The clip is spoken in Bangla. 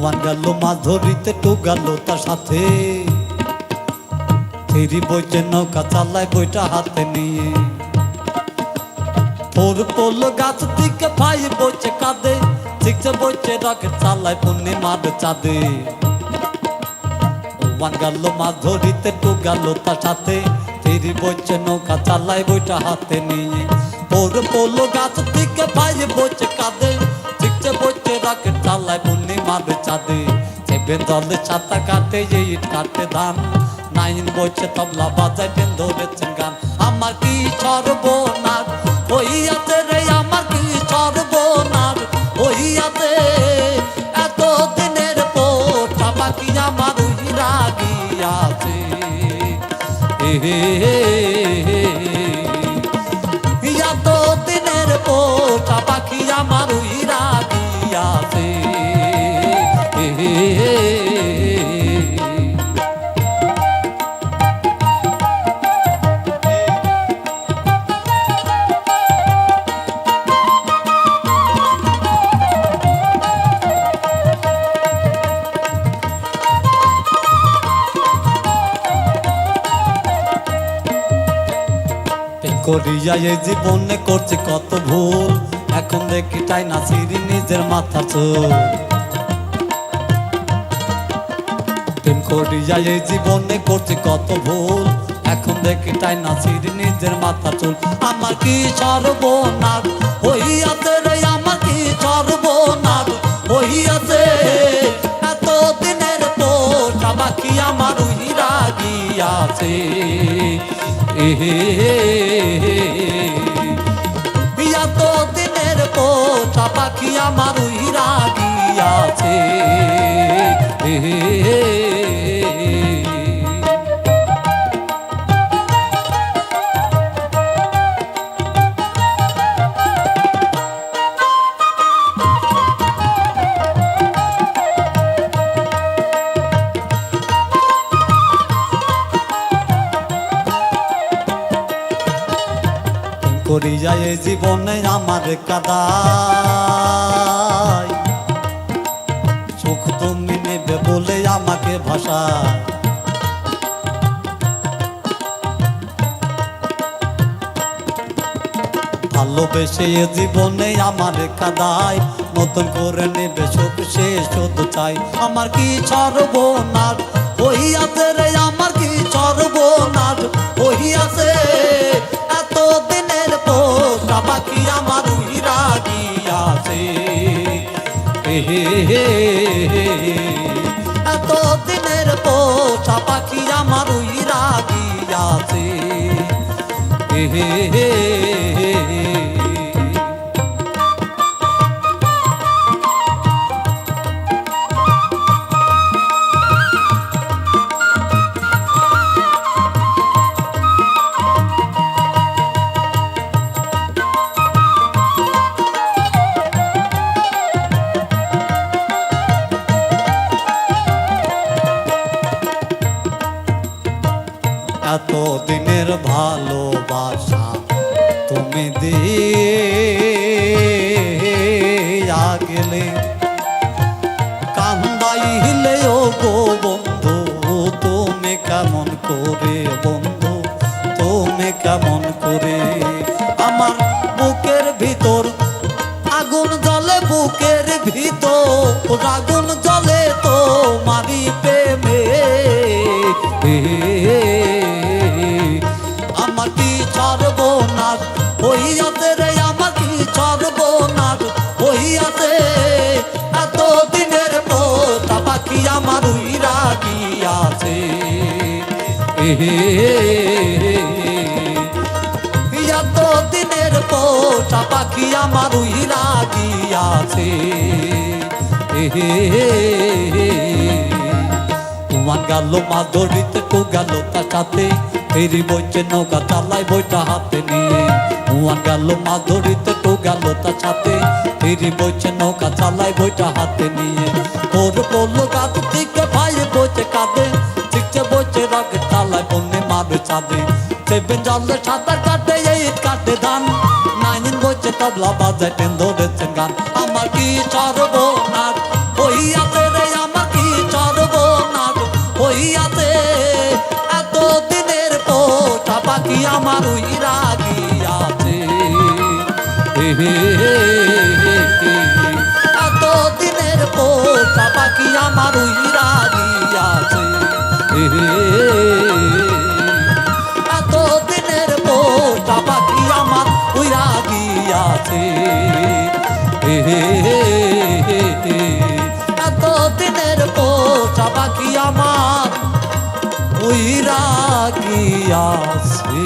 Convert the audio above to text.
ওয়ান গেল মাছ ধরিতে, টু গেল তার সাথে, থ্রি বইছে নৌকা চালায় বইটা হাতে নিয়ে। ফোর পড়লো গাছ থেকে, ফাইভ বইছে কাঁদে, সিক্স বইছে রকেট চালায় পূর্ণিমার চাঁদে। ওয়ান গেল মাছ ধরিতে, টু গেল তার সাথে, থ্রি বইছে নৌকা চালায় বইটা হাতে নিয়ে। ফোর পড়লো গাছ থেকে, ফাইভ বইছে কাঁদে, সিক্স বইছে রকেট চালায় পূর্ণিমার চাঁদে। সেভেন দলে ছাতা কাটে, এইট কাটে ধান, নাইন বইছে তবলা বাজায়, টেন ধরেছেন গান। আমার কি সর্বনাশ হইয়াছে রে, আমার কি সর্বনাশ হইয়াছে, এত দিনের পোটা পাখি আমার উইরা গিয়াছে। এত দিনের পোটা পাখি আমার উইরা গিয়াছে। করিয়া এই জীবনে করছে কত ভুল, এখন দেখি তাই না সিঁড়ি নিজের মাথা চুল। প্রেম করিয়া এই জীবনে করছে কত ভুল, এখন দেখি তাই না সিঁড়ি নিজের মাথা চুল। আমার কি সর্বনাশ হইয়াছে রে, আমার কি সর্বনাশ হইয়াছে, এত দিনের পোষা পাখি আমার উইরা গিয়াছে। এত দিনের পোষা পাখি আমার উইরা গিয়াছে। করিয়া এই জীবনে আমার কাদায়, সুখ তুমি নেবে বলে আমাকে ভাষায়। ভালোবেসে এ জীবনে আমার কাদায়, নতুন করে নেবে সুখ সে শুধু চাই। আমার কি সর্বনাশ হইয়াছে রে, আমার কি সর্বনাশ হইয়াছে, এত দিনের পোষা পাখি আমার উইরা গিয়াছে। এত দিনের পোষা পাখি আমার উইরা গিয়াছে। এত দিনের ভালোবাসা তুমি দিয়া গেলে, কান্দাইলে ও গো বন্ধু, তুমি কেমন করে বন্ধু, তুমি কেমন করে। আমার বুকের ভিতর আগুন জ্বলে, বুকের ভিতর আগুন জ্বলে তোমারি প্রেমে। আমার কি সর্বনাশ হইয়াছে রে, আমার কি সর্বনাশ হইয়াছে, এত দিনের পোষা পাখি আমার উইরা গিয়াছে। এত দিনের পোষা পাখি আমার উইরা গিয়াছে। ওয়ান গেল মাছ ধরিতে, টু গেল তার সাথে, ফেরি বইছে নৌকা চালায় বইটা হাতে নিয়ে। ওয়ান গেল মাছ ধরিতে, টু গেল তার সাথে, ফেরি বইছে নৌকা চালায় বইটা হাতে নিয়ে। ফোর পড়লো গাছ থেকে, ফাইভ বইছে কাঁদে, সিক্স বইছে রকেট চালায় পূর্ণিমার চাঁদে। সেভেন জলে সাঁতার কাটে, এইট কাটে ধান, নাইন বইছে তবলা বাজায় টেন ধরেছেন গান। আমার কি সর্বনাশ হইয়াছে রে, আমার কি সর্বনাশ হইয়াছে, এত দিনের পোষা পাখি আমার উইরা গিয়াছে। এত দিনের পোষা পাখি আমার উইরা গিয়াছে, এত দিনের পোষা পাখি আমার উইরা গিয়াছে, এত দিনের পোষা পাখি আমার উইরা গিয়াছে।